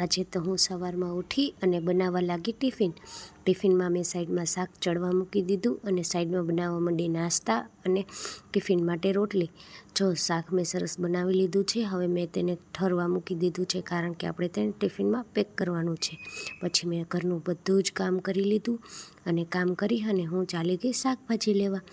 આજે તો હું સવારમાં ઉઠી અને બનાવવા લાગી ટિફિનમાં મેં સાઈડમાં શાક ચડવા મૂકી દીધું અને સાઈડમાં બનાવવા માંડી નાસ્તા અને ટિફિન માટે રોટલી. જો શાક મેં સરસ બનાવી લીધું છે. હવે મેં તેને ઠરવા મૂકી દીધું છે, કારણ કે આપણે તેને ટિફિનમાં પેક કરવાનું છે. પછી મેં ઘરનું બધું જ કામ કરી લીધું અને કામ કરી અને હું ચાલી ગઈ શાકભાજી લેવા.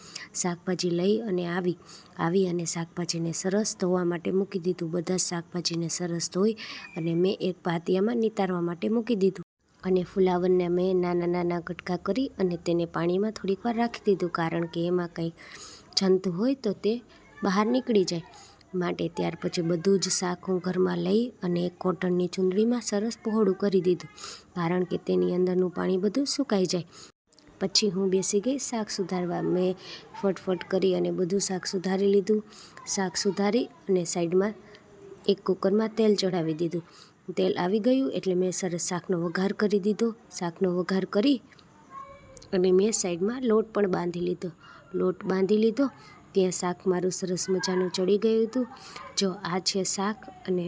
શાકભાજી લઈ અને આવી અને શાકભાજીને સરસ ધોવા માટે મૂકી દીધું. બધા શાકભાજીને સરસ ધોઈ અને મેં એક પાતિયામાં નિતારવા માટે મૂકી દીધું. અને ફુલાવરને મેં નાના નાના કટકા કરી અને તેને પાણીમાં થોડીક વાર રાખી દીધું, કારણ કે એમાં કંઈ જંતુ હોય તો તે બહાર નીકળી જાય માટે. ત્યાર પછી બધું જ શાક હું ઘરમાં લઈ અને એક કોટનની ચૂંદડીમાં સરસ પહોળું કરી દીધું, કારણ કે તેની અંદરનું પાણી બધું સુકાઈ જાય. પછી હું બેસી ગઈ શાક સુધારવા. મેં ફટફટ કરી અને બધું શાક સુધારી લીધું. શાક સુધારી અને સાઈડમાં એક કુકરમાં તેલ ચડાવી દીધું. તેલ આવી ગયું એટલે મેં સરસ શાકનો વઘાર કરી દીધો. શાકનો વઘાર કરી અને મેં સાઈડમાં લોટ પણ બાંધી લીધો. ત્યાં શાક મારું સરસ મજાનું ચડી ગયું હતું. જો આ છે શાક અને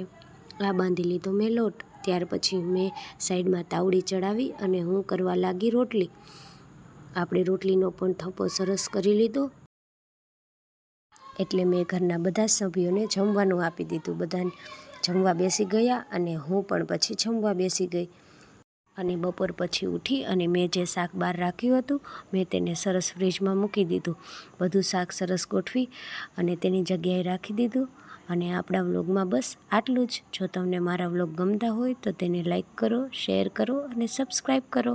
આ બાંધી લીધો મેં લોટ. ત્યાર પછી મેં સાઈડમાં તાવડી ચડાવી અને હું કરવા લાગી રોટલી. આપણે રોટલીનો પણ થપ્પો સરસ કરી લીધો. એટલે મેં ઘરના બધા સભ્યોને જમવાનું આપી દીધું. બધા જમવા બેસી ગયા અને હું પણ પછી જમવા બેસી ગઈ. અને બપોર પછી ઉઠી અને મેં જે શાક બહાર રાખ્યું હતું મેં તેને સરસ ફ્રીજમાં મૂકી દીધું. બધું શાક સરસ ગોઠવી અને તેની જગ્યાએ રાખી દીધું. અને આપણા વ્લોગમાં બસ આટલું જ. જો તમને મારા વ્લોગ ગમતા હોય તો તેને લાઈક કરો, શેર કરો અને સબસ્ક્રાઈબ કરો.